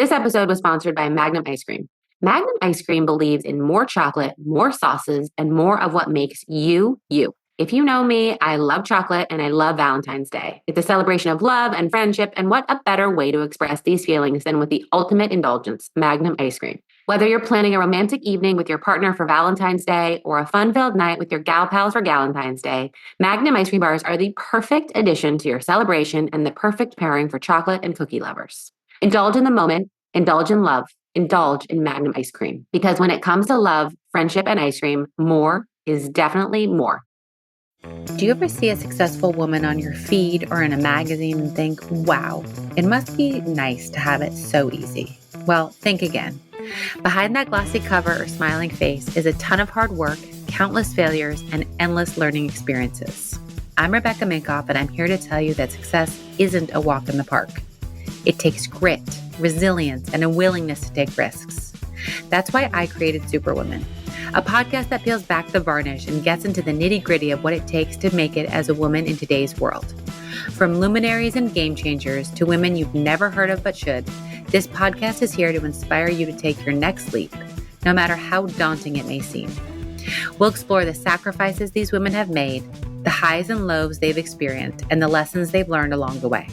This episode was sponsored by Magnum Ice Cream. Magnum Ice Cream believes in more chocolate, more sauces, and more of what makes you, you. If you know me, I love chocolate and I love Valentine's Day. It's a celebration of love and friendship, and what a better way to express these feelings than with the ultimate indulgence, Magnum Ice Cream. Whether you're planning a romantic evening with your partner for Valentine's Day or a fun-filled night with your gal pals for Galentine's Day, Magnum Ice Cream bars are the perfect addition to your celebration and the perfect pairing for chocolate and cookie lovers. Indulge in the moment, indulge in love, indulge in Magnum Ice Cream. Because when it comes to love, friendship, and ice cream, more is definitely more. Do you ever see a successful woman on your feed or in a magazine and think, wow, it must be nice to have it so easy? Well, think again. Behind that glossy cover or smiling face is a ton of hard work, countless failures, and endless learning experiences. I'm Rebecca Minkoff, and I'm here to tell you that success isn't a walk in the park. It takes grit, resilience, and a willingness to take risks. That's why I created Superwomen, a podcast that peels back the varnish and gets into the nitty-gritty of what it takes to make it as a woman in today's world. From luminaries and game changers to women you've never heard of but should, this podcast is here to inspire you to take your next leap, no matter how daunting it may seem. We'll explore the sacrifices these women have made, the highs and lows they've experienced, and the lessons they've learned along the way.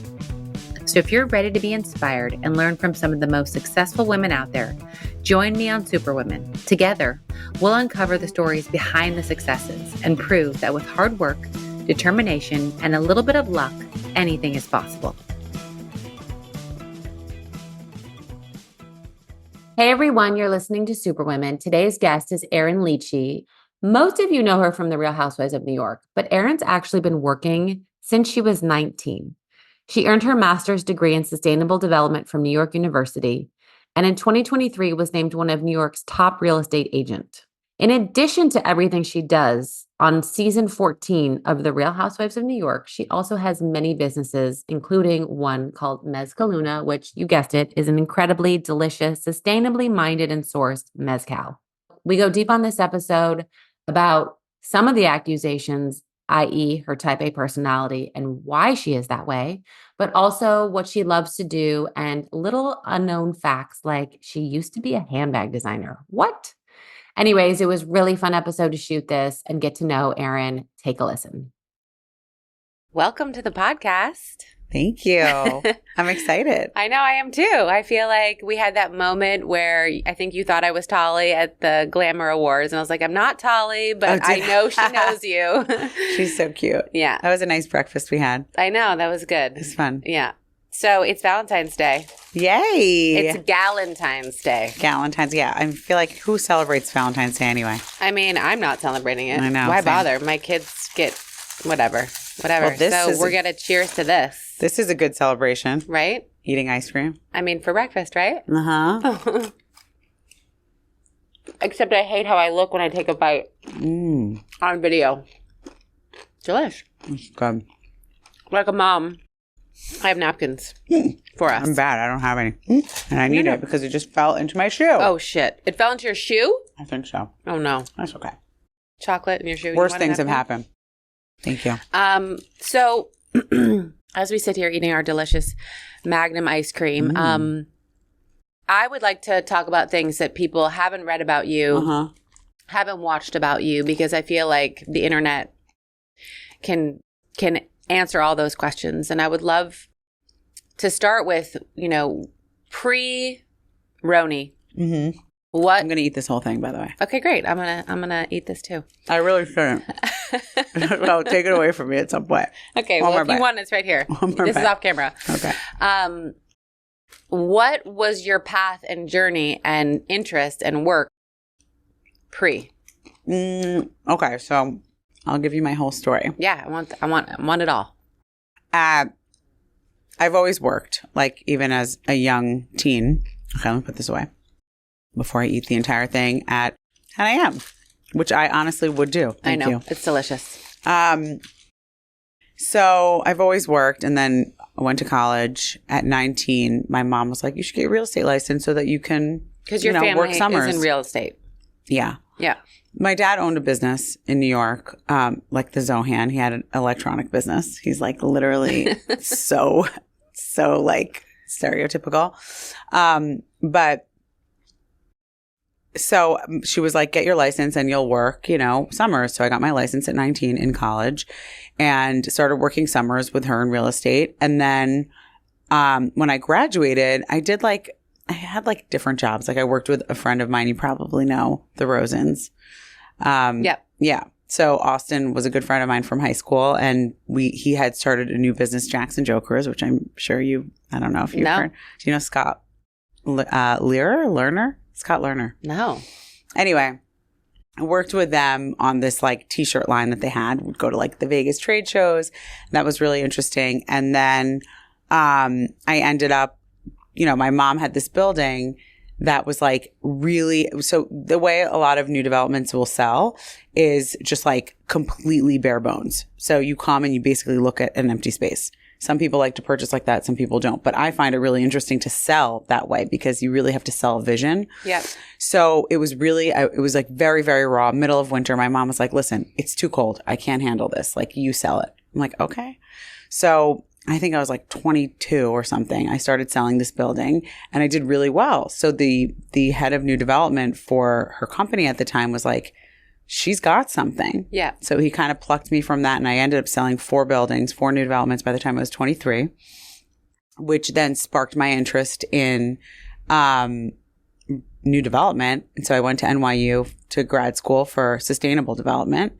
So if you're ready to be inspired and learn from some of the most successful women out there, join me on Superwomen. Together, we'll uncover the stories behind the successes and prove that with hard work, determination, and a little bit of luck, anything is possible. Hey everyone, you're listening to Superwomen. Today's guest is Erin Lichy. Most of you know her from the Real Housewives of New York, but Erin's actually been working since she was 19. She earned her master's degree in sustainable development from New York University, and in 2023 was named one of New York's top real estate agent. In addition to everything she does on season 14 of The Real Housewives of New York, she also has many businesses, including one called Mezcalum, which, you guessed it, is an incredibly delicious, sustainably minded and sourced mezcal. We go deep on this episode about some of the accusations, i.e. her type A personality and why she is that way, but also what she loves to do and little unknown facts like she used to be a handbag designer. What? Anyways, it was a really fun episode to shoot this and get to know Erin. Take a listen. Welcome to the podcast. Thank you. I'm excited. I know I am too. I feel like we had that moment where I think you thought I was Tolly at the Glamour Awards. And I was like, I'm not Tolly, but I know she knows you. She's so cute. Yeah. That was a nice breakfast we had. I know. That was good. It was fun. Yeah. So it's Valentine's Day. Yay. It's Galentine's Day. Galentine's. Yeah. I feel like who celebrates Valentine's Day anyway? I mean, I'm not celebrating it. I know. Why same. bother? My kids get whatever. Well, we're going to cheers to this. This is a good celebration. Right? Eating ice cream. I mean, for breakfast, right? Uh-huh. Except I hate how I look when I take a bite on video. Delish. It's good. Like a mom. I have napkins for us. I'm bad. I don't have any. And I need it because it just fell into my shoe. Oh, shit. It fell into your shoe? I think so. Oh, no. That's okay. Chocolate in your shoe? Worse things have happened. Thank you. So, as we sit here eating our delicious Magnum ice cream, I would like to talk about things that people haven't read about you, haven't watched about you, because I feel like the internet can answer all those questions. And I would love to start with, pre-RHONY. Mm-hmm. What? I'm going to eat this whole thing, by the way. Okay, great. I'm gonna eat this too. I really shouldn't. Well, take it away from me at some point. Okay, well, if you want, it's right here. This is off camera. Okay. What was your path and journey and interest and work pre? Okay, so I'll give you my whole story. Yeah, I want it all. I've always worked, like even as a young teen. Okay, let me put this away before I eat the entire thing at 10 a.m., which I honestly would do. Thank you. It's delicious. So I've always worked, and then I went to college at 19. My mom was like, you should get a real estate license so that you can, because your family work summers. is in real estate. Yeah. Yeah. My dad owned a business in New York, like the Zohan. He had an electronic business. He's like literally so like stereotypical. But so she was like, get your license and you'll work, summers. So I got my license at 19 in college and started working summers with her in real estate. And then when I graduated, I had like different jobs. Like I worked with a friend of mine. You probably know the Rosens. Yep. Yeah. So Austin was a good friend of mine from high school, and he had started a new business, Jackson Jokers, which I'm sure I don't know if you've heard. Do you know Scott Lerner? Scott Lerner. No. Anyway, I worked with them on this like t-shirt line that they had. We'd go to like the Vegas trade shows. That was really interesting. And then I ended up, my mom had this building that was like really, so the way a lot of new developments will sell is just like completely bare bones. So you come and you basically look at an empty space. Some people like to purchase like that. Some people don't. But I find it really interesting to sell that way because you really have to sell a vision. Yeah. So it was really, it was like very, very raw. Middle of winter, my mom was like, listen, it's too cold. I can't handle this. Like, you sell it. I'm like, okay. So I think I was like 22 or something. I started selling this building and I did really well. So the head of new development for her company at the time was like, she's got something. Yeah. So he kind of plucked me from that, and I ended up selling 4 buildings, 4 new developments by the time I was 23, which then sparked my interest in new development. And so I went to NYU to grad school for sustainable development,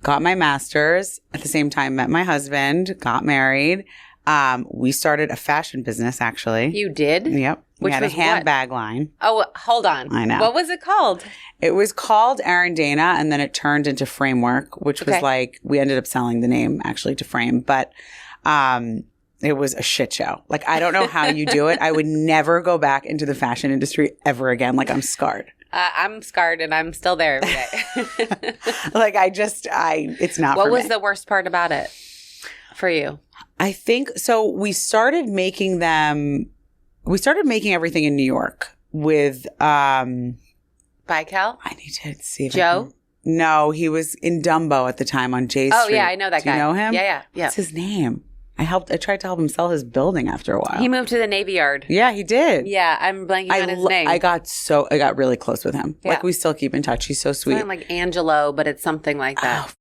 got my master's, at the same time met my husband, got married. We started a fashion business, actually. You did? Yep. We Which had a was handbag line. Oh, hold on. I know. What was it called? It was called Erin Dana, and then it turned into Framework, which was like, we ended up selling the name actually to Frame, but it was a shit show. Like, I don't know how you do it. I would never go back into the fashion industry ever again. Like, I'm scarred. I'm scarred and I'm still there every day. Like, it's not for me. What was the worst part about it for you? I think, so we started making everything in New York with, Cal? I need to see if Joe? No, he was in Dumbo at the time on J Street. Oh, yeah, I know that guy. Do you know him? Yeah. What's his name? I tried to help him sell his building after a while. He moved to the Navy Yard. Yeah, he did. Yeah, I'm blanking on his name. I got really close with him. Yeah. Like, we still keep in touch. He's so sweet. It's not like Angelo, but it's something like that. Oh,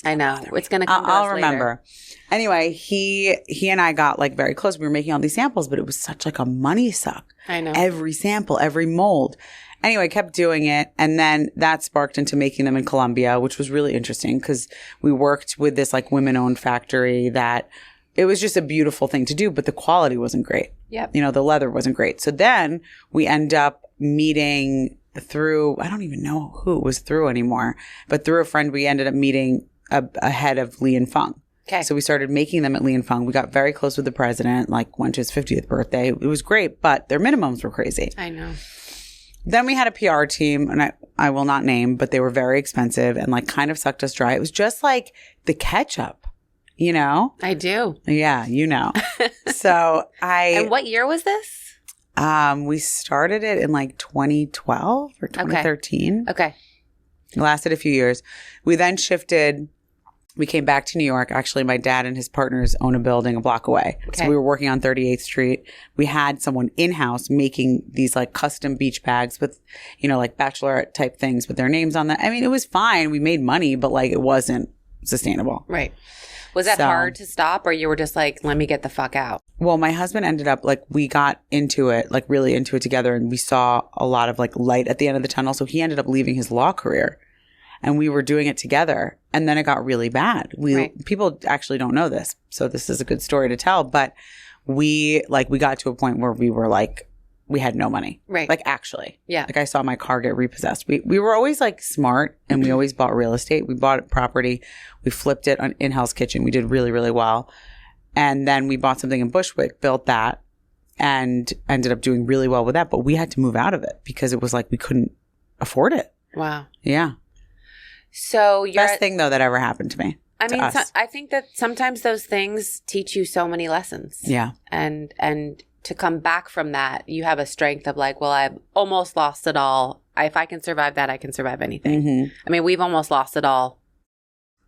I know. It's going to come to us I'll later. remember. Anyway, he and I got like very close. We were making all these samples, but it was such like a money suck. I know. Every sample, every mold. Anyway, I kept doing it. And then that sparked into making them in Colombia, which was really interesting because we worked with this like women-owned factory that it was just a beautiful thing to do, but the quality wasn't great. Yep. The leather wasn't great. So then we end up meeting through, I don't even know who it was through anymore, but through a friend, we ended up meeting a head of Li and Feng. Okay. So we started making them at Li and Feng. We got very close with the president, like went to his 50th birthday. It was great, but their minimums were crazy. I know. Then we had a PR team, and I will not name, but they were very expensive and like kind of sucked us dry. It was just like the ketchup, I do. Yeah, So And what year was this? We started it in like 2012 or 2013. Okay. It lasted a few years. We then shifted. We came back to New York. Actually, my dad and his partners own a building a block away. Okay. So we were working on 38th Street. We had someone in-house making these like custom beach bags with, like bachelorette type things with their names on them. I mean, it was fine. We made money, but like it wasn't sustainable. Right. Was that hard to stop, or you were just like, let me get the fuck out? Well, my husband ended up like, we got into it, like really into it together, and we saw a lot of like light at the end of the tunnel. So he ended up leaving his law career. And we were doing it together. And then it got really bad. People actually don't know this. So this is a good story to tell. But we got to a point where we were like, we had no money. Right. Like, actually. Yeah. Like, I saw my car get repossessed. We were always like smart, and we always bought real estate. We bought property. We flipped it in Hell's Kitchen. We did really, really well. And then we bought something in Bushwick, built that, and ended up doing really well with that. But we had to move out of it because it was like we couldn't afford it. Wow. Yeah. So best thing though that ever happened to me. I mean, I think that sometimes those things teach you so many lessons. Yeah. And to come back from that, you have a strength of like, well, I've almost lost it all. If I can survive that, I can survive anything. Mm-hmm. I mean, we've almost lost it all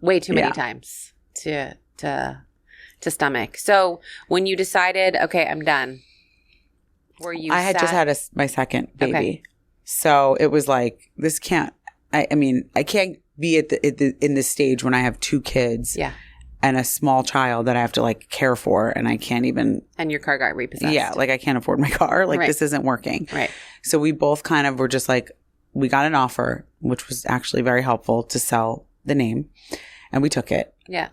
way too many times to stomach. So when you decided, okay, I'm done, Were you I had just had my second baby. Okay. So it was like, this can't, I mean, I can't be in this stage when I have 2 kids. Yeah. And a small child that I have to like care for, and I can't even. And your car got repossessed. Yeah, like I can't afford my car. Like this isn't working. Right. So we both kind of were just like, we got an offer, which was actually very helpful to sell the name, and we took it. Yeah.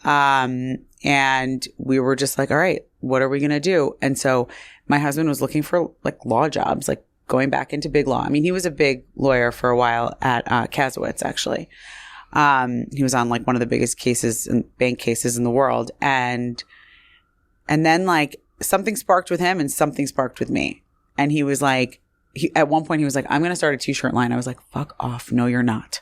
And we were just like, all right, what are we gonna do? And so my husband was looking for like law jobs, like going back into big law. I mean, he was a big lawyer for a while at Kasowitz, actually. He was on like one of the biggest cases and bank cases in the world. And then like something sparked with him and something sparked with me. And he was like, at one point he was like, I'm going to start a t-shirt line. I was like, fuck off. No, you're not.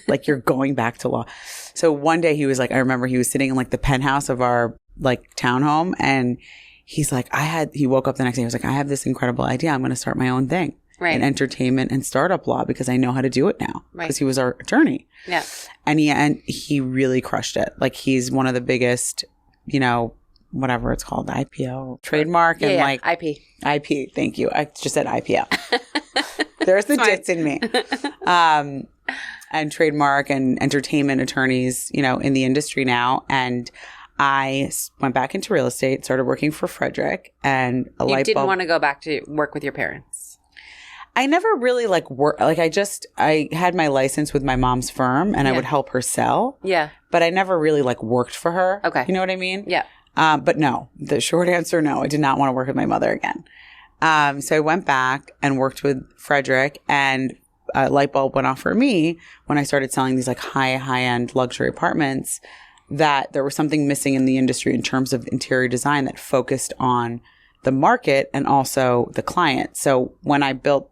Like, you're going back to law. So one day he was like, I remember he was sitting in like the penthouse of our like townhome. And he's like, he woke up the next day. He was like, I have this incredible idea. I'm going to start my own thing. Right. In entertainment and startup law, because I know how to do it now. Right. Because he was our attorney. Yeah. And he really crushed it. Like, he's one of the biggest, you know, whatever it's called, IPO, trademark, and like IP. Thank you. I just said IPO. There's the dits in me. And trademark and entertainment attorneys, you know, in the industry now. And I went back into real estate, started working for Frederick, and You didn't want to go back to work with your parents. I never really like work. Like I had my license with my mom's firm, and I would help her sell. Yeah. But I never really like worked for her. Okay. You know what I mean? Yeah. But no, the short answer, no, I did not want to work with my mother again. So I went back and worked with Frederick, and a light bulb went off for me when I started selling these like high-end luxury apartments, that there was something missing in the industry in terms of interior design that focused on the market and also the client. So when I built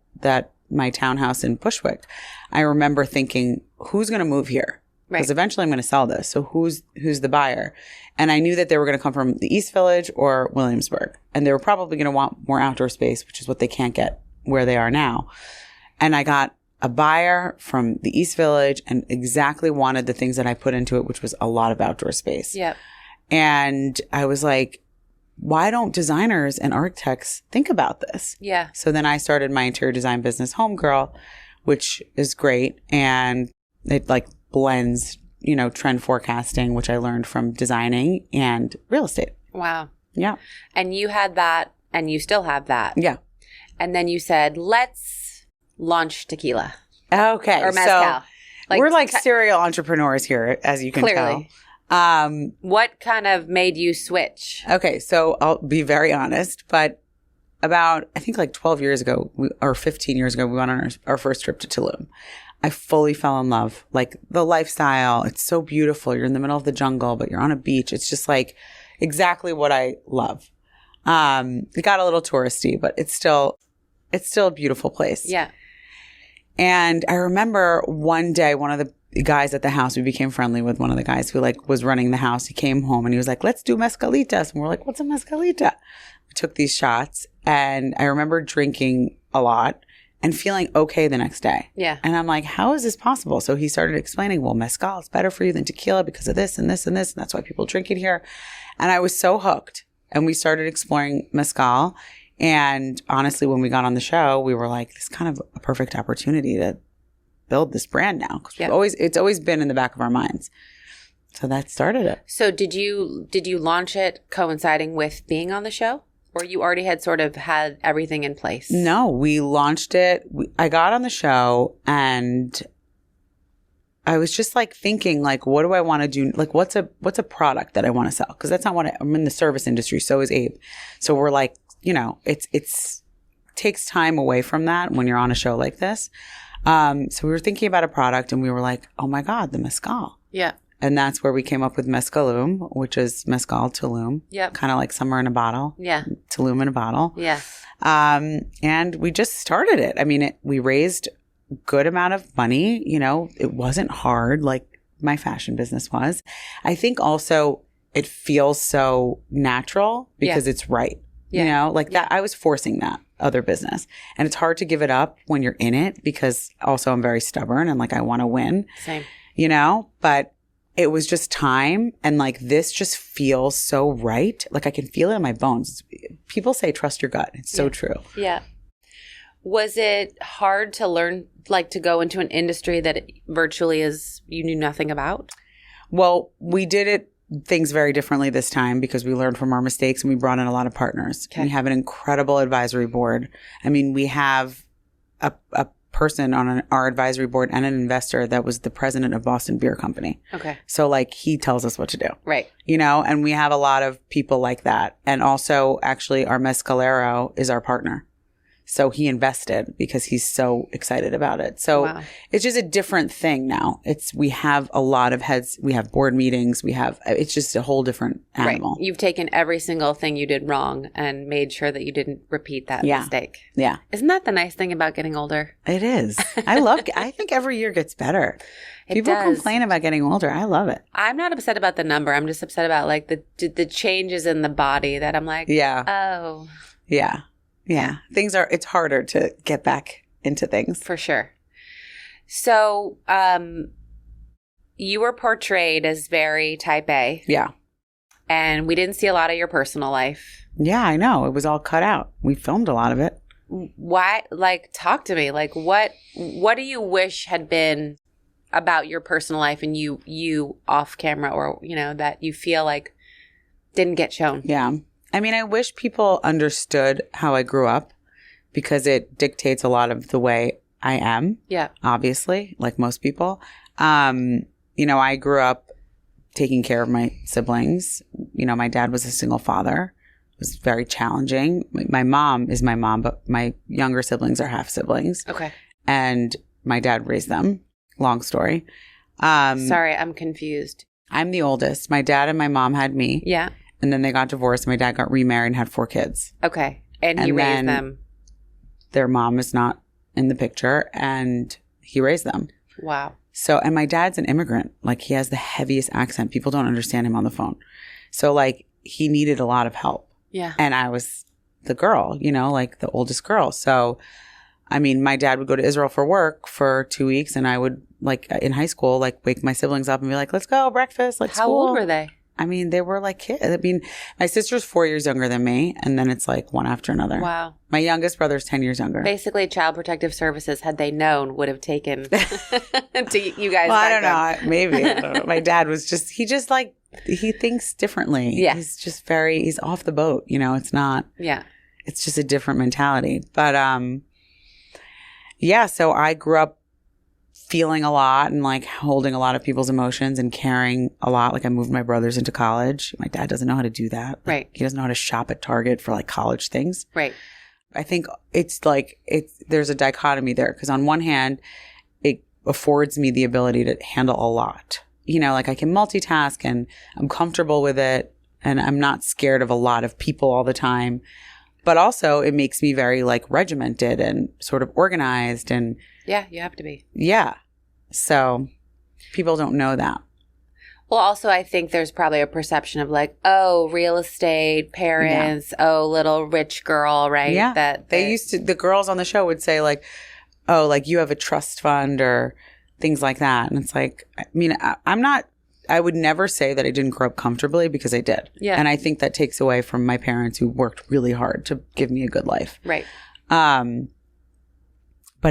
my townhouse in Bushwick, I remember thinking, who's going to move here? Because eventually I'm going to sell this. So who's the buyer? And I knew that they were going to come from the East Village or Williamsburg. And they were probably going to want more outdoor space, which is what they can't get where they are now. And I got a buyer from the East Village and exactly wanted the things that I put into it, which was a lot of outdoor space. Yeah. And I was like, why don't designers and architects think about this? Yeah. So then I started my interior design business, Homegirl, which is great. And it like blends, you know, trend forecasting, which I learned from designing, and real estate. Wow. Yeah. And you had that, and you still have that. Yeah. And then you said, let's launch tequila. Okay. Or mezcal. So we're like serial entrepreneurs here, as you can tell. What kind of made you switch? Okay. So I'll be very honest, but about, I think like 12 years ago or 15 years ago, we went on our first trip to Tulum. I fully fell in love. Like the lifestyle, it's so beautiful. You're in the middle of the jungle, but you're on a beach. It's just like exactly what I love. It got a little touristy, but it's still a beautiful place. Yeah. And I remember one day, one of the guys at the house, we became friendly with one of the guys who like was running the house. He came home and he was like, let's do mezcalitas. And we're like, what's a mezcalita? We took these shots, and I remember drinking a lot and feeling okay the next day. Yeah. And I'm like, how is this possible? So he started explaining, well, mezcal is better for you than tequila because of this and this and this. And that's why people drink it here. And I was so hooked. And we started exploring mezcal. And honestly, when we got on the show, we were like, this is kind of a perfect opportunity to build this brand now. Because it's always been in the back of our minds. So that started it. So did you launch it coinciding with being on the show? Or you already had sort of had everything in place? No, we launched it. I got on the show, and I was just like thinking, like, what do I want to do? Like, what's a product that I want to sell? Because that's not what I'm in the service industry. So is Abe. So we're like, you know, it's takes time away from that when you're on a show like this. So we were thinking about a product, and we were like, oh my God, the mezcal. Yeah. And that's where we came up with Mezcalum, which is mezcal Tulum. Yep. Kind of like summer in a bottle. Yeah. Tulum in a bottle. Yeah. And we just started it. I mean, we raised a good amount of money. You know, it wasn't hard like my fashion business was. I think also it feels so natural because it's right. Yeah. You know, like that. I was forcing that other business. And it's hard to give it up when you're in it, because also I'm very stubborn and like I want to win. Same. You know, but it was just time, and like this just feels so right. Like I can feel it in my bones. People say trust your gut. It's so true. Yeah. Was it hard to learn, like to go into an industry that it virtually is you knew nothing about? Well, we did things very differently this time because we learned from our mistakes and we brought in a lot of partners. Okay. We have an incredible advisory board. I mean, we have a person on our advisory board and an investor that was the president of Boston Beer Company. Okay. So like he tells us what to do. Right. You know, and we have a lot of people like that. And also actually our mezcalero is our partner. So he invested because he's so excited about it. So Wow. It's just a different thing now. We have a lot of heads. We have board meetings. It's just a whole different animal. Right. You've taken every single thing you did wrong and made sure that you didn't repeat that mistake. Yeah. Isn't that the nice thing about getting older? It is. I think every year gets better. People does. complain about getting older. I love it. I'm not upset about the number. I'm just upset about like the changes in the body that I'm like, Yeah. oh, Yeah. Yeah. It's harder to get back into things. for sure. So, you were portrayed as very type A, Yeah. and we didn't see a lot of your personal life. Yeah, I know. It was all cut out. We filmed a lot of it. Why? Like, talk to me. Like, what do you wish had been about your personal life and you off camera, or that you feel like didn't get shown? Yeah. I mean, I wish people understood how I grew up because it dictates a lot of the way I am. Yeah. Obviously, like most people. I grew up taking care of my siblings. My dad was a single father. It was very challenging. My mom is my mom, but my younger siblings are half siblings. Okay. And my dad raised them. Long story. Sorry, I'm confused. I'm the oldest. My dad and my mom had me. Yeah. And then they got divorced. My dad got remarried and had 4 kids. Okay. And he And raised then- them. Their mom is not in the picture and he raised them. Wow. So, and my dad's an immigrant. Like he has the heaviest accent. People don't understand him on the phone. So like he needed a lot of help. Yeah. And I was the girl, like the oldest girl. So, I mean, my dad would go to Israel for work for 2 weeks and I would like in high school, like wake my siblings up and be like, let's go breakfast. Like How school. old were they? I mean, they were like kids. I mean, my sister's 4 years younger than me. And then it's like one after another. Wow. My youngest brother's 10 years younger. Basically, Child Protective Services, had they known, would have taken to you guys. Well, I back don't know. Maybe. I don't know. My dad was he thinks differently. Yeah. He's off the boat. It's not, Yeah. it's just a different mentality. But, yeah, so I grew up feeling a lot and like holding a lot of people's emotions and caring a lot. Like I moved my brothers into college. My dad doesn't know how to do that. Like, Right. He doesn't know how to shop at Target for like college things. Right. I think there's a dichotomy there because on one hand, it affords me the ability to handle a lot. Like I can multitask and I'm comfortable with it and I'm not scared of a lot of people all the time. But also it makes me very like regimented and sort of organized and Yeah, you have to be. yeah. So people don't know that. Well, also, I think there's probably a perception of like, oh, real estate, parents, oh, little rich girl, right? Yeah. That The girls on the show would say like, oh, like you have a trust fund or things like that. And it's like, I mean, I would never say that I didn't grow up comfortably because I did. Yeah. And I think that takes away from my parents who worked really hard to give me a good life. Right. But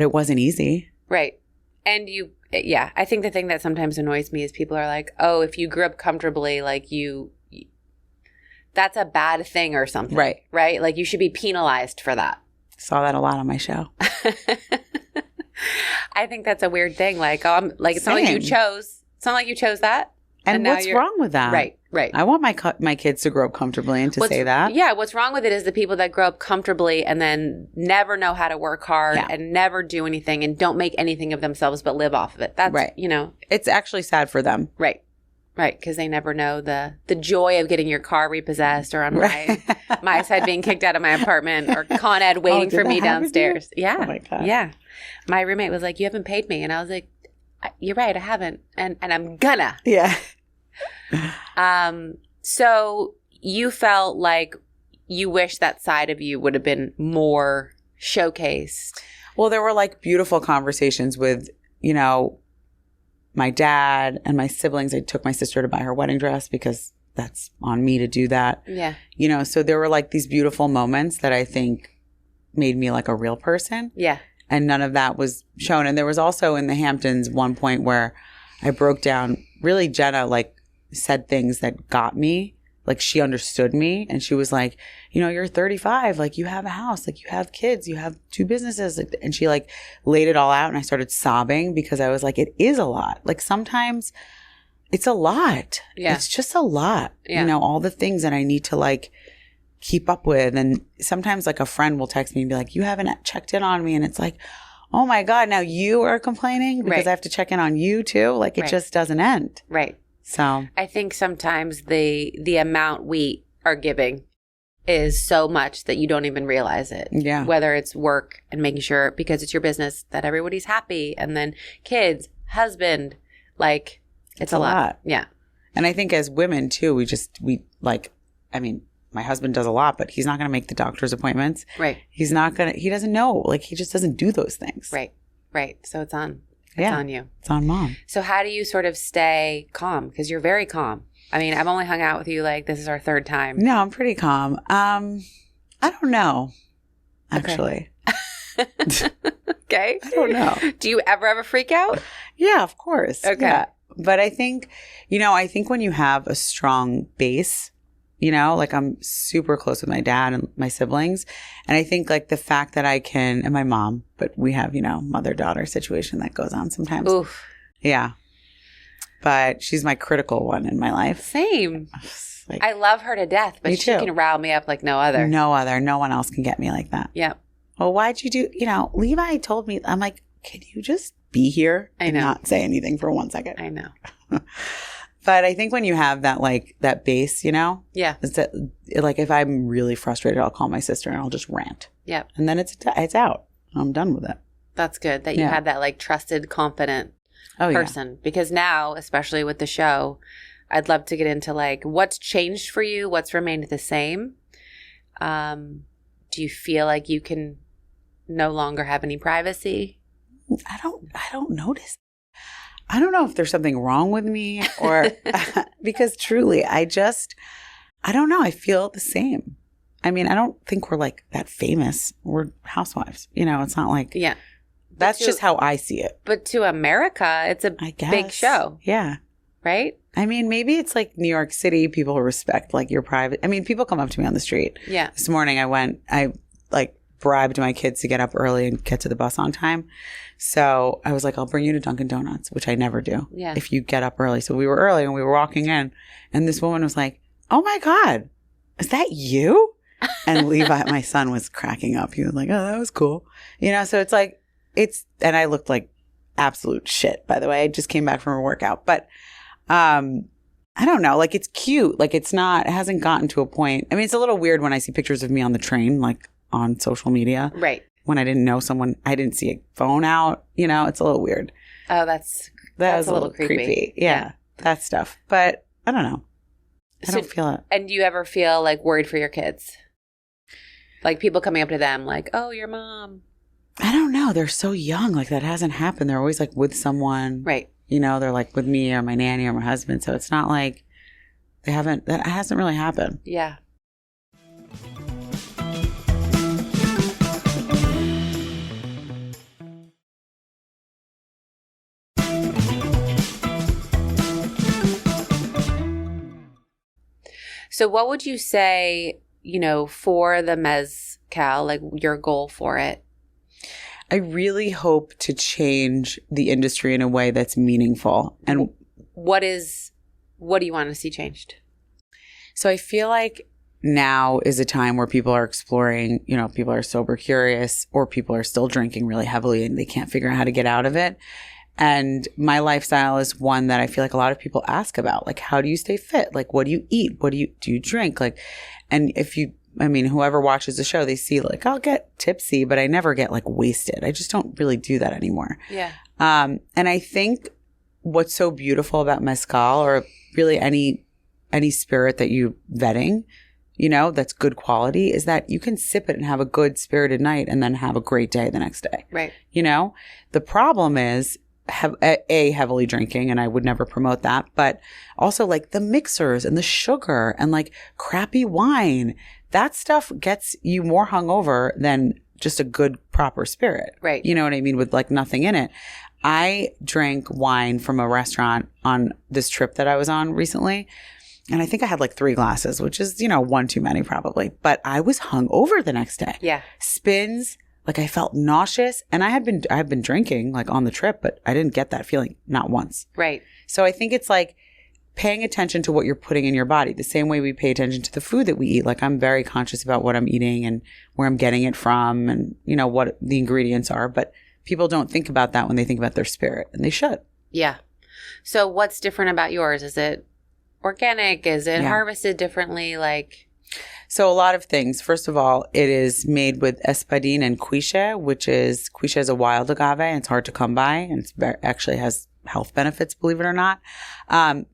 it wasn't easy. Right. And I think the thing that sometimes annoys me is people are like, oh, if you grew up comfortably, like that's a bad thing or something. Right. Right? Like you should be penalized for that. Saw that a lot on my show. I think that's a weird thing. Like, it's not like you Same. chose. It's not like you chose that. And now what's you're- wrong with that? Right. Right. I want my kids to grow up comfortably and to say that. Yeah, what's wrong with it is the people that grow up comfortably and then never know how to work hard Yeah. and never do anything and don't make anything of themselves but live off of it. That's, Right. It's actually sad for them. Right. Right, because they never know the joy of getting your car repossessed or on my side being kicked out of my apartment or Con Ed waiting did for that me happen to you? downstairs. Yeah. Oh my God. Yeah. My roommate was like, you haven't paid me. And I was like, you're right, I haven't. And I'm gonna. Yeah. So you felt like you wish that side of you would have been more showcased. Well, there were like beautiful conversations with, my dad and my siblings. I took my sister to buy her wedding dress because that's on me to do that. Yeah. So there were like these beautiful moments that I think made me like a real person. Yeah. And none of that was shown. And there was also in the Hamptons one point where I broke down. Really, Jenna like said things that got me. Like she understood me, and she was like, you know, you're 35, like you have a house, like you have kids, you have 2 businesses. And she like laid it all out, and I started sobbing because I was like, it is a lot. Like sometimes it's a lot. Yeah. It's just a lot. Yeah. You know, all the things that I need to like keep up with. And sometimes like a friend will text me and be like, you haven't checked in on me. And it's like, oh my God, now you are complaining because Right. I have to check in on you too. Like it Right. just doesn't end. Right. So I think sometimes the amount we are giving is so much that you don't even realize it. yeah. Whether it's work and making sure, because it's your business, that everybody's happy, and then kids, husband, like it's a lot. Yeah. And I think as women too, we like, I mean, my husband does a lot, but he's not going to make the doctor's appointments. Right. He doesn't know. Like he just doesn't do those things. Right. Right. So it's on you. It's on mom. So how do you sort of stay calm? Because you're very calm. I mean, I've only hung out with you like this is our 3rd time. No, I'm pretty calm. I don't know, actually. Okay. I don't know. Do you ever freak out? Yeah, of course. Okay. Yeah. But I think when you have a strong base, you know, like I'm super close with my dad and my siblings. And I think like the fact that I can, and my mom, but we have, you know, mother-daughter situation that goes on sometimes. Oof. Yeah. But she's my critical one in my life. Same. Like, I love her to death, but Me she too. can rile me up like no other. no one else can get me like that. Yeah. Well, why'd you do, you know, Levi told me, I'm like, can you just be here I and know. not say anything for 1 second? I know. But I think when you have that, like that base, you know, Yeah. it's that, like if I'm really frustrated, I'll call my sister and I'll just rant. Yeah. And then it's out. I'm done with it. That's good that you Yeah. have that like trusted, confident Oh, person. Because now, especially with the show, I'd love to get into like what's changed for you, what's remained the same. Do you feel like you can no longer have any privacy? I don't notice. I don't know if there's something wrong with me or because truly, I don't know. I feel the same. I mean, I don't think we're like that famous. We're housewives. You know, it's not like, Yeah. that's to- just how I see it. But to America, it's a I guess. big show, Yeah. right? I mean, maybe it's like New York City. People respect like your private. I mean, people come up to me on the street. Yeah. This morning I like bribed my kids to get up early and get to the bus on time. So I was like, I'll bring you to Dunkin' Donuts, which I never do. Yeah. If you get up early. So we were early and we were walking in and this woman was like, oh my God, is that you? And Levi, my son, was cracking up. He was like, oh, that was cool. You know, so it's like, and I looked like absolute shit, by the way. I just came back from a workout. But I don't know, like it's cute. Like it hasn't gotten to a point. I mean, it's a little weird when I see pictures of me on the train, like on social media. Right. When I didn't know someone, I didn't see a phone out, you know, it's a little weird. Oh, that's That's a little creepy. Yeah, that stuff. But I don't know. I So- don't feel it. And do you ever feel like worried for your kids? Like people coming up to them like, oh, your mom. I don't know. They're so young. Like that hasn't happened. They're always like with someone. Right. You know, they're like with me or my nanny or my husband. So it's not like that hasn't really happened. Yeah. So what would you say, you know, for the mezcal, like your goal for it? I really hope to change the industry in a way that's meaningful. And What do you want to see changed? so I feel like now is a time where people are exploring, you know, people are sober curious or people are still drinking really heavily and they can't figure out how to get out of it. And my lifestyle is one that I feel like a lot of people ask about. Like, how do you stay fit? Like, what do you eat? Do you drink? Like, and whoever watches the show, they see like, I'll get tipsy, but I never get like wasted. I just don't really do that anymore. Yeah. And I think what's so beautiful about mezcal or really any spirit that you vetting, you know, that's good quality is that you can sip it and have a good spirited night and then have a great day the next day. Right. You know, the problem is heavily drinking, and I would never promote that, but also like the mixers and the sugar and like crappy wine. That stuff gets you more hungover than just a good, proper spirit. Right. You know what I mean? With like nothing in it. I drank wine from a restaurant on this trip that I was on recently. And I think I had like 3 glasses, which is, one too many probably. But I was hungover the next day. Yeah. Spins. Like I felt nauseous. And I had been drinking like on the trip, but I didn't get that feeling. Not once. Right. So I think it's like paying attention to what you're putting in your body the same way we pay attention to the food that we eat. Like I'm very conscious about what I'm eating and where I'm getting it from and, what the ingredients are. But people don't think about that when they think about their spirit, and they should. Yeah. So what's different about yours? Is it organic? Is it harvested differently? So a lot of things. First of all, it is made with espadín and quiche is a wild agave, and it's hard to come by, and it actually has health benefits, believe it or not.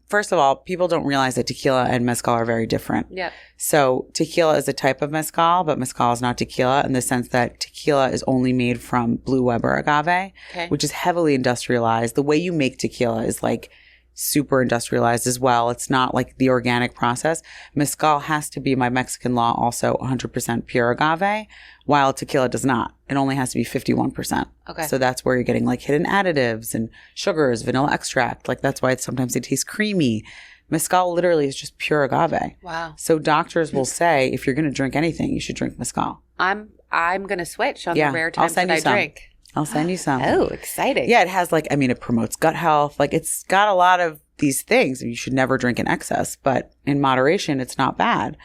First of all, people don't realize that tequila and mezcal are very different. Yeah. So tequila is a type of mezcal, but mezcal is not tequila in the sense that tequila is only made from Blue Weber agave, which is heavily industrialized. The way you make tequila is like super industrialized as well. It's not like the organic process. Mezcal has to be, by Mexican law, also 100% pure agave, while tequila does not. It only has to be 51%. Okay. So that's where you're getting like hidden additives and sugars, vanilla extract. Like that's why sometimes it tastes creamy. Mezcal literally is just pure agave. Wow. So doctors will say, if you're going to drink anything, you should drink mezcal. I'm going to switch on the rare times that I drink. I'll send you some. Oh, exciting. Yeah, it has it promotes gut health. Like it's got a lot of these things. You should never drink in excess, but in moderation, it's not bad.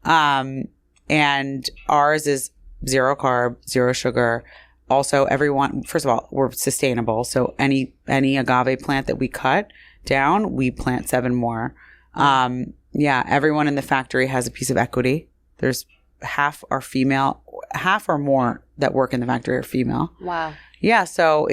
And ours is 0 carb, 0 sugar. Also, first of all, we're sustainable. So any agave plant that we cut down, we plant 7 more. Everyone in the factory has a piece of equity. There's half are female, half or more that work in the factory are female. Wow. Yeah, so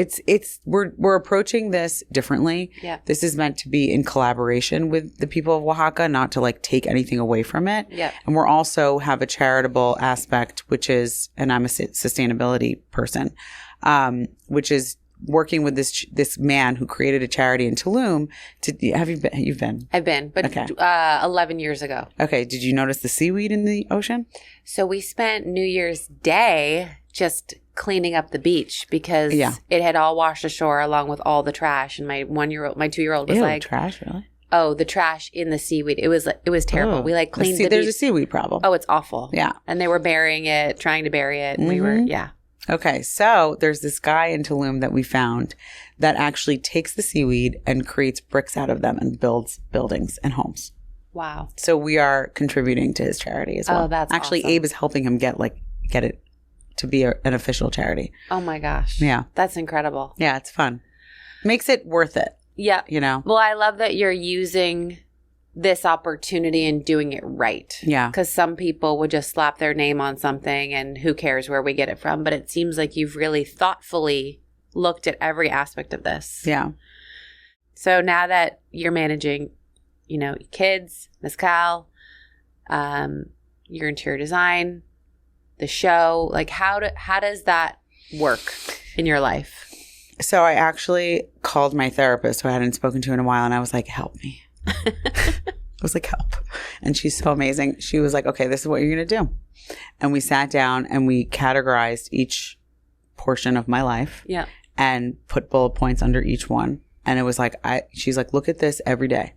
we're approaching this differently. Yeah. This is meant to be in collaboration with the people of Oaxaca, not to like take anything away from it. Yeah. And we're also have a charitable aspect, which is, and I'm a sustainability person, which is working with this man who created a charity in Tulum. You've been? I've been, but okay. 11 years ago. Okay. Did you notice the seaweed in the ocean? So we spent New Year's Day just cleaning up the beach because it had all washed ashore along with all the trash. And my 2-year-old was like, trash, really? Oh, the trash in the seaweed. It was terrible. Oh. We cleaned the beach. There's a seaweed problem. Oh, it's awful. Yeah. And they were burying it, trying to bury it. And we were, Okay, so there's this guy in Tulum that we found that actually takes the seaweed and creates bricks out of them and builds buildings and homes. Wow. So we are contributing to his charity as well. Oh, that's actually awesome. Abe is helping him get it to be an official charity. Oh my gosh. Yeah. That's incredible. Yeah, it's fun. Makes it worth it. Yeah. Well, I love that you're using this opportunity and doing it right. Yeah. Because some people would just slap their name on something and who cares where we get it from. But it seems like you've really thoughtfully looked at every aspect of this. Yeah. So now that you're managing, kids, mezcal, your interior design, the show, how does that work in your life? So I actually called my therapist who I hadn't spoken to in a while, and I was like, help me. I was like, help. And she's so amazing. She was like, okay, this is what you're going to do. And we sat down and we categorized each portion of my life and put bullet points under each one. And it was like, she's like, look at this every day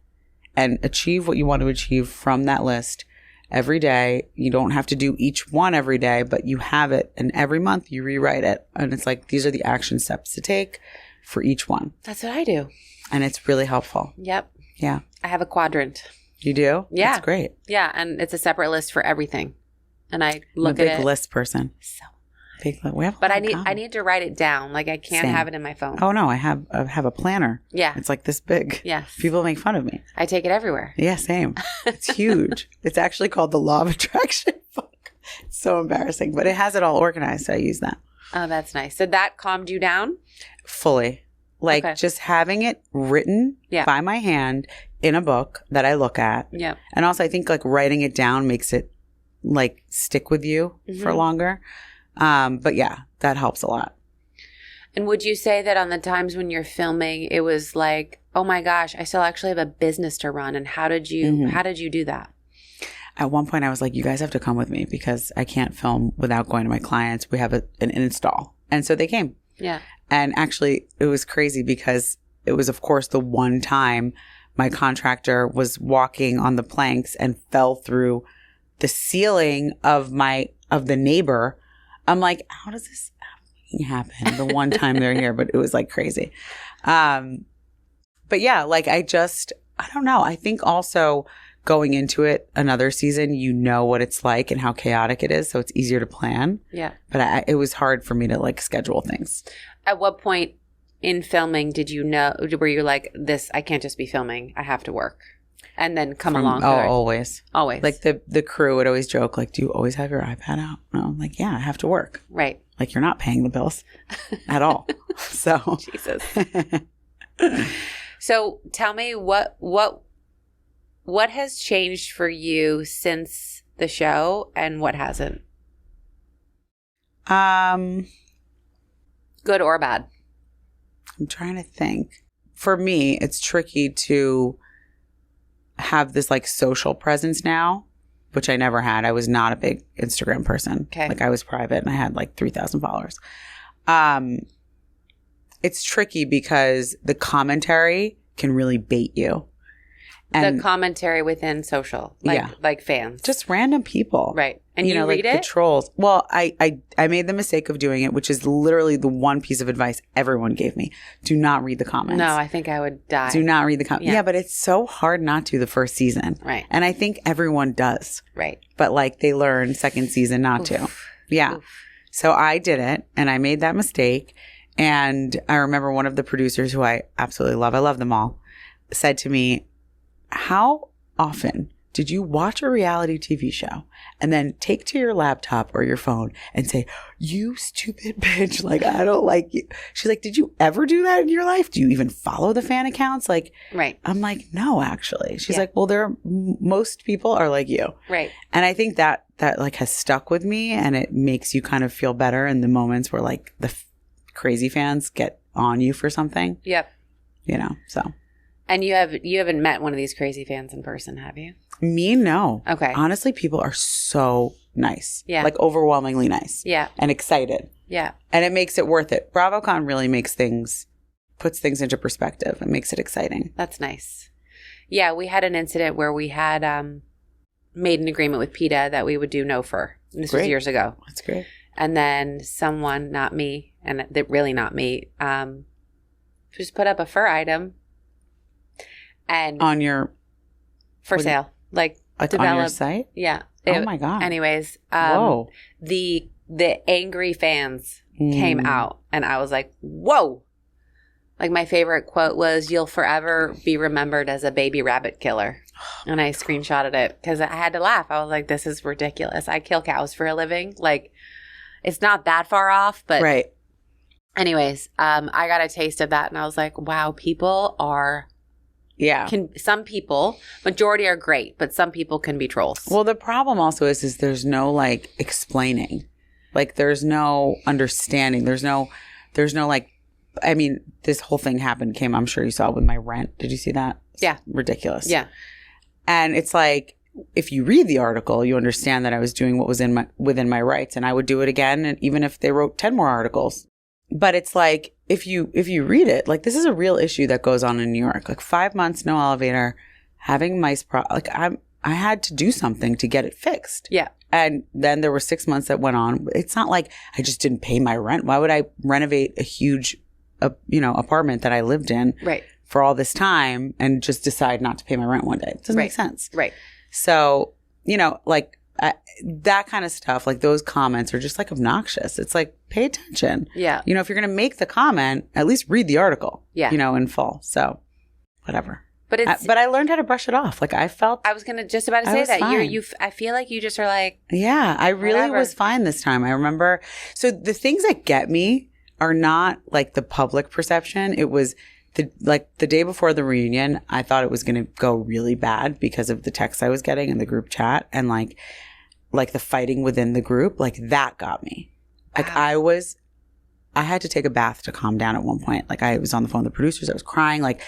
and achieve what you want to achieve from that list every day. You don't have to do each one every day, but you have it. And every month you rewrite it. And it's like, these are the action steps to take for each one. That's what I do. And it's really helpful. Yep. Yeah. I have a quadrant. You do? Yeah. That's great. Yeah. And it's a separate list for everything. And I look I'm at a big list person. So. Big list. We have but I need to write it down. I can't have it in my phone. Oh no, I have a planner. Yeah. It's like this big. Yes. People make fun of me. I take it everywhere. Yeah, same. It's huge. It's actually called the Law of Attraction book. It's so embarrassing, but it has it all organized, so I use that. Oh, that's nice. So that calmed you down? Fully. Just having it written by my hand in a book that I look at. Yeah. And also I think writing it down makes it stick with you for longer. But yeah, that helps a lot. And would you say that on the times when you're filming, it was like, oh my gosh, I still actually have a business to run. And how did you do that? At one point I was like, you guys have to come with me because I can't film without going to my clients. We have an install. And so they came. Yeah. And actually it was crazy because it was, of course, the one time my contractor was walking on the planks and fell through the ceiling of the neighbor. I'm like, how does this happen the one time they're here? But it was like crazy. But yeah, like I don't know. I think also going into it another season, you know what it's like and how chaotic it is. So it's easier to plan. Yeah. But it was hard for me to like schedule things. At what point in filming did you know, were you like, this, I can't just be filming, I have to work? And then come along. Always. Always. Like the crew would always joke, like, do you always have your iPad out? No, I'm like, yeah, I have to work. Right. Like you're not paying the bills at all. So Jesus. So tell me what has changed for you since the show and what hasn't? Good or bad? I'm trying to think. For me, it's tricky to have this like social presence now, which I never had. I was not a big Instagram person. Okay. Like I was private and I had like 3,000 followers. It's tricky because the commentary can really bait you. And the commentary within social, like fans. Just random people. Right. And you read like it? The trolls. Well, I made the mistake of doing it, which is literally the one piece of advice everyone gave me. Do not read the comments. No, I think I would die. Do not read the comments. Yeah, but it's so hard not to the first season. Right. And I think everyone does. Right. But like they learn second season not to. Yeah. Oof. So I did it and I made that mistake. And I remember one of the producers who I absolutely love, I love them all, said to me, how often did you watch a reality TV show and then take to your laptop or your phone and say, you stupid bitch, like, I don't like you. She's like, did you ever do that in your life? Do you even follow the fan accounts? Like, right. I'm like, no, actually. She's like, well, most people are like you. Right. And I think that like has stuck with me and it makes you kind of feel better in the moments where like the crazy fans get on you for something. Yep. You know, so. And you haven't met one of these crazy fans in person, have you? Me, no. Okay. Honestly, people are so nice. Yeah. Like overwhelmingly nice. Yeah. And excited. Yeah. And it makes it worth it. BravoCon really puts things into perspective. It makes it exciting. That's nice. Yeah, we had an incident where we had made an agreement with PETA that we would do no fur. This was years ago. That's great. And then someone, not me, and really not me, just put up a fur item. And on your for sale, like on your site, yeah. Oh my god. Anyways, whoa! The angry fans came out, and I was like, whoa! Like my favorite quote was, "You'll forever be remembered as a baby rabbit killer," and I screenshotted it because I had to laugh. I was like, "This is ridiculous. I kill cows for a living. Like, it's not that far off, but right." Anyways, I got a taste of that, and I was like, wow, people are. Yeah. Some people, majority are great, but some people can be trolls. Well, the problem also is there's no like explaining. Like there's no understanding. There's no like, I mean, this whole thing came, I'm sure you saw with my rent. Did you see that? Yeah. It's ridiculous. Yeah. And it's like, if you read the article, you understand that I was doing what was within my rights and I would do it again. And even if they wrote 10 more articles. But it's like, if you read it, like this is a real issue that goes on in New York. Like 5 months, no elevator, having mice. Like I had to do something to get it fixed. Yeah. And then there were 6 months that went on. It's not like I just didn't pay my rent. Why would I renovate a huge, apartment that I lived in for all this time and just decide not to pay my rent one day? It doesn't make sense. Right. So, like. That kind of stuff, like those comments are just like obnoxious. It's like, pay attention. Yeah. If you're going to make the comment, at least read the article. Yeah. In full. So, whatever. But but I learned how to brush it off. Like I was going to just about to say that I feel like you just are like, yeah, I really was fine this time. I remember. So the things that get me are not like the public perception. It was the day before the reunion, I thought it was going to go really bad because of the texts I was getting in the group chat and like the fighting within the group, like that got me. Like I had to take a bath to calm down at one point. Like I was on the phone with the producers. I was crying. Like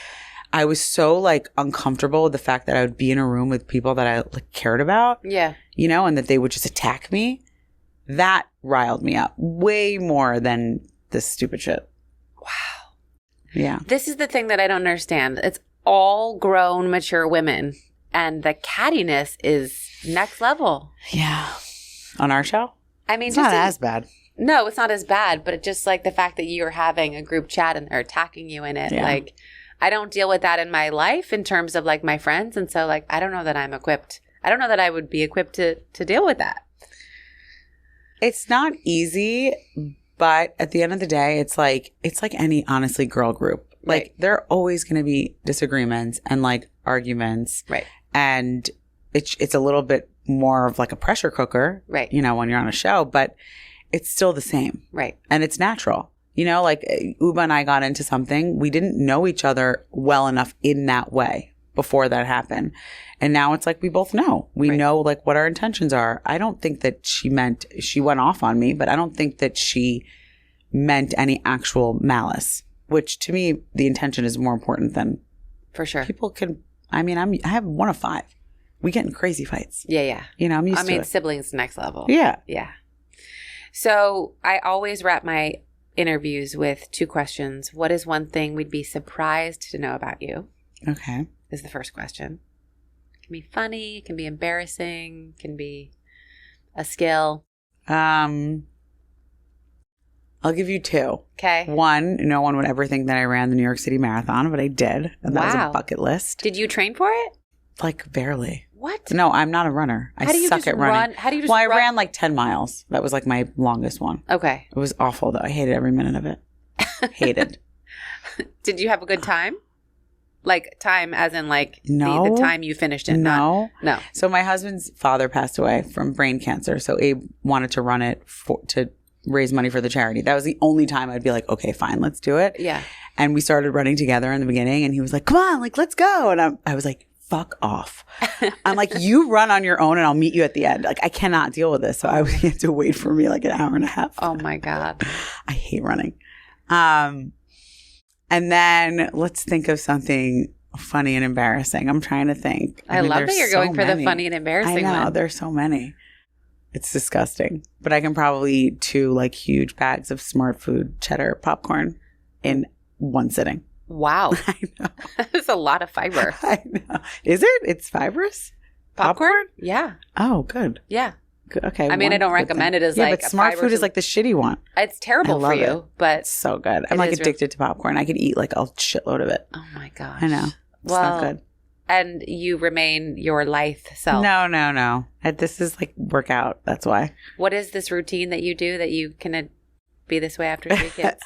I was so like uncomfortable with the fact that I would be in a room with people that I like cared about. Yeah. You know, and that they would just attack me. That riled me up way more than this stupid shit. Wow. Yeah. This is the thing that I don't understand. It's all grown, mature women. And the cattiness is next level. Yeah. On our show? I mean, it's not as bad. No, it's not as bad. But just like the fact that you're having a group chat and they're attacking you in it. Yeah. Like, I don't deal with that in my life in terms of like my friends. And so like, I don't know that I'm equipped. I don't know that I would be equipped to deal with that. It's not easy, but at the end of the day, it's like any honestly girl group. Like Right. there are always going to be disagreements and like arguments. Right. And it's a little bit more of like a pressure cooker, Right. you know, when you're on a show, but it's still the same. Right. And it's natural. You know, like Uba and I got into something. We didn't know each other well enough in that way before that happened. And now it's like we both know. We Right. know like what our intentions are. I don't think that she went off on me, but I don't think that she meant any actual malice, which to me, the intention is more important than For sure. people can. I mean, I have 1 of 5. We get in crazy fights. Yeah, yeah. You know, I'm used I to mean, it. siblings next level. Yeah. Yeah. So I always wrap my interviews with 2 questions. What is one thing we'd be surprised to know about you? Okay. Is the first question. It can be funny, it can be embarrassing, it can be a skill. I'll give you 2. Okay. 1, no one would ever think that I ran the New York City Marathon, but I did. And that was Wow. a bucket list. Did you train for it? Like barely. What? No, I'm not a runner. I How do you suck just at running. run? How do you just Well, I run? ran like 10 miles. That was like my longest one. Okay. It was awful though. I hated every minute of it. Hated. Did you have a good time? Like time as in like No. the time you finished it? No. No. So my husband's father passed away from brain cancer. So Abe wanted to run it to raise money for the charity. That was the only time I'd be like, okay, fine, let's do it. Yeah. And we started running together in the beginning and he was like, come on, like, let's go. And I was like, fuck off. I'm like, you run on your own and I'll meet you at the end. Like, I cannot deal with this. So he had to wait for me like an hour and a half. Oh my God. I hate running. And then let's think of something funny and embarrassing. I'm trying to think. I mean, love that there's you're so going for the many. funny and embarrassing I know. one. There's so many. It's disgusting. But I can probably eat 2 like huge bags of Smart Food cheddar popcorn in one sitting. Wow. I know. That's a lot of fiber. I know. Is it? It's fibrous? Popcorn? Yeah. Oh, good. Yeah. Good. Okay. I mean, I don't recommend it as like but a Smart fiber Food is to- like the shitty one. It's terrible I for love you, it. but It's so good. I'm It like is addicted to popcorn. I could eat like a shitload of it. oh my gosh. I know. It's not good. And you remain your lithe self. No. This is like workout. That's why. What is this routine that you do that you can be this way after 3 kids?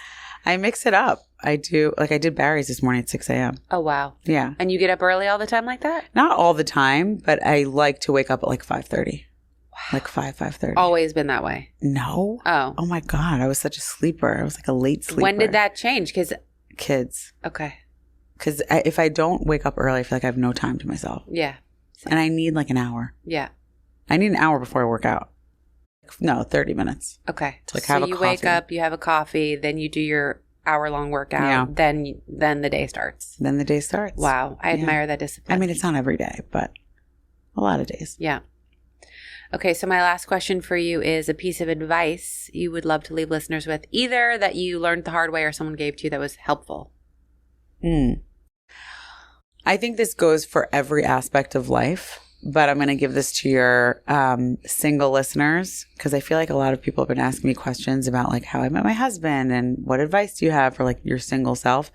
I mix it up. I do. Like I did Barry's this morning at 6 a.m. Oh, wow. Yeah. And you get up early all the time like that? Not all the time, but I like to wake up at like 5:30. Like 5:30. Always been that way. No. Oh. Oh my God. I was such a sleeper. I was like a late sleeper. When did that change? Because, Kids. okay. Because if I don't wake up early, I feel like I have no time to myself. Yeah. And I need like an hour. Yeah. I need an hour before I work out. No, 30 minutes. Okay. To, like, so have a you wake coffee. up, you have a coffee, then you do your hour-long workout. Yeah. Then the day starts. Then the day starts. Wow. I Yeah. admire that discipline. I mean, it's not every day, but a lot of days. Yeah. Okay, so my last question for you is a piece of advice you would love to leave listeners with, either that you learned the hard way or someone gave to you that was helpful. I think this goes for every aspect of life, but I'm going to give this to your single listeners because I feel like a lot of people have been asking me questions about like how I met my husband and what advice do you have for like your single self.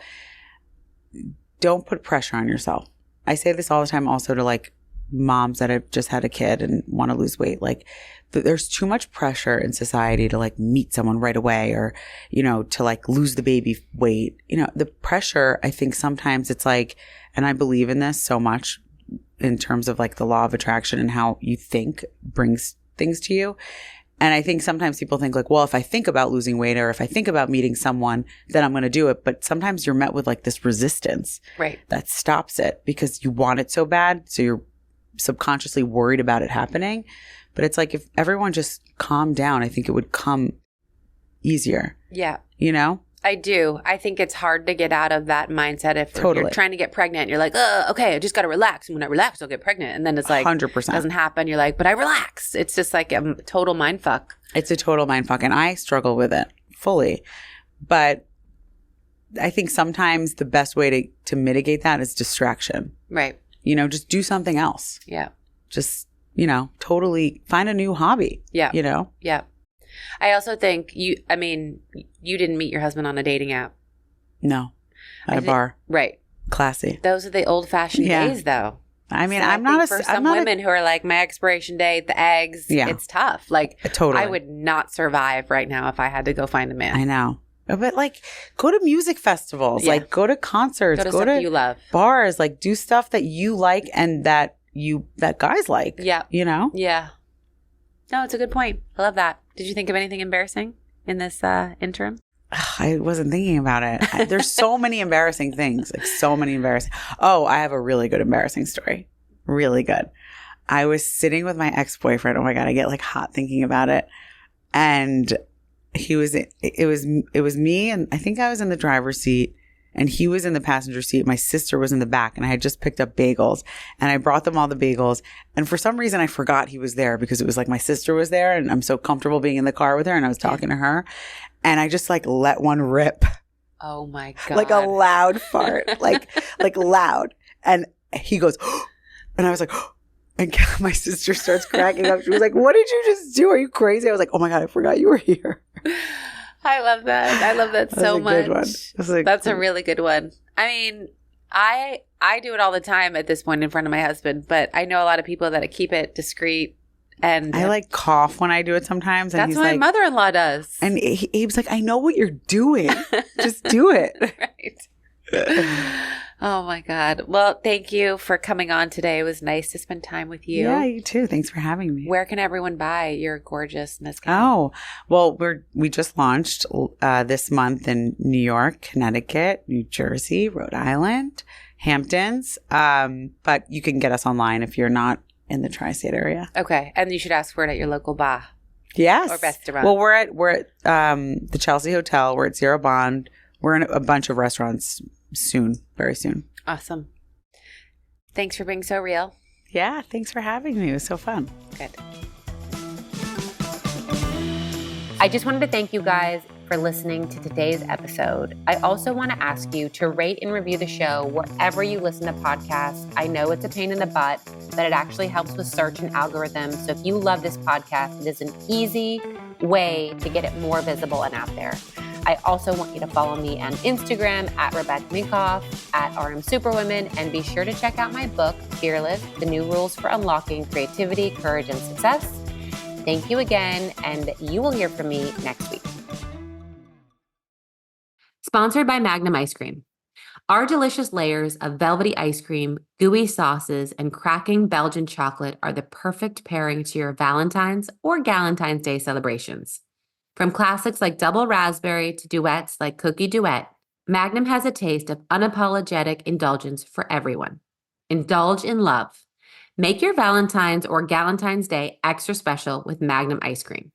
Don't put pressure on yourself. I say this all the time also to like moms that have just had a kid and want to lose weight. Like there's too much pressure in society to like meet someone right away or, you know, to like lose the baby weight. You know, the pressure, I think sometimes it's like, and I believe in this so much in terms of like the law of attraction and how you think brings things to you. And I think sometimes people think like, well, if I think about losing weight or if I think about meeting someone, then I'm going to do it. But sometimes you're met with like this resistance Right. that stops it because you want it so bad. So you're subconsciously worried about it happening. But it's like if everyone just calmed down, I think it would come easier. Yeah. You know? I do. I think it's hard to get out of that mindset if Totally. you're trying to get pregnant. You're like, okay, I just got to relax. And when I relax, I'll get pregnant. And then it's like, 100%. doesn't happen. You're like, but I relax. It's just like a total mind fuck. It's a total mindfuck, and I struggle with it fully. But I think sometimes the best way to mitigate that is distraction. Right. You know, just do something else. Yeah. Just, you know, totally find a new hobby. Yeah. You know? Yeah. I also think you didn't meet your husband on a dating app. No. At a bar. Right. Classy. Those are the old fashioned Yeah. days though. I mean, So I'm I not think a for some women who are like, my expiration date, the eggs, Yeah. it's tough. Like, Totally. I would not survive right now if I had to go find a man. I know. But like, go to music festivals, Yeah. like go to concerts, Go to stuff you love. bars, like do stuff that you like and that guys like. Yeah. You know? Yeah. No, it's a good point. I love that. Did you think of anything embarrassing in this interim? I wasn't thinking about it. There's so many embarrassing things, like so many embarrassing. Oh, I have a really good embarrassing story. Really good. I was sitting with my ex-boyfriend. Oh my God, I get like hot thinking about it. And it was me, and I think I was in the driver's seat and he was in the passenger seat. My sister was in the back, and I had just picked up bagels, and I brought them all the bagels. And for some reason I forgot he was there because it was like my sister was there, and I'm so comfortable being in the car with her, and I was talking to her, and I just like let one rip. Oh my God. Like a loud fart, like loud. And he goes, and I was like, and my sister starts cracking up. She was like, what did you just do? Are you crazy? I was like, oh my God, I forgot you were here. I love that. I love that so much. That's a really good one. I mean, I do it all the time at this point in front of my husband, but I know a lot of people that keep it discreet. And I like cough when I do it sometimes. And that's he's what my like, mother-in-law does. and he was like, I know what you're doing. Just do it. Right. Oh my God. Well, thank you for coming on today. It was nice to spend time with you. Yeah, you too. Thanks for having me. Where can everyone buy your gorgeous mezcal? Oh, well, we just launched this month in New York, Connecticut, New Jersey, Rhode Island, Hamptons. But you can get us online if you're not in the tri-state area. Okay. And you should ask for it at your local bar. Yes. Or restaurant. Well, we're at the Chelsea Hotel. We're at Zero Bond. We're in a bunch of restaurants soon, very soon. Awesome. Thanks for being so real. Yeah, thanks for having me. It was so fun. Good. I just wanted to thank you guys for listening to today's episode. I also want to ask you to rate and review the show wherever you listen to podcasts. I know it's a pain in the butt, but it actually helps with search and algorithms. So if you love this podcast, it is an easy way to get it more visible and out there. I also want you to follow me on Instagram at Rebecca Minkoff, at RM Superwomen, and be sure to check out my book, Fearless, The New Rules for Unlocking Creativity, Courage, and Success. Thank you again, and you will hear from me next week. Sponsored by Magnum Ice Cream. Our delicious layers of velvety ice cream, gooey sauces, and cracking Belgian chocolate are the perfect pairing to your Valentine's or Galentine's Day celebrations. From classics like Double Raspberry to duets like Cookie Duet, Magnum has a taste of unapologetic indulgence for everyone. Indulge in love. Make your Valentine's or Galentine's Day extra special with Magnum ice cream.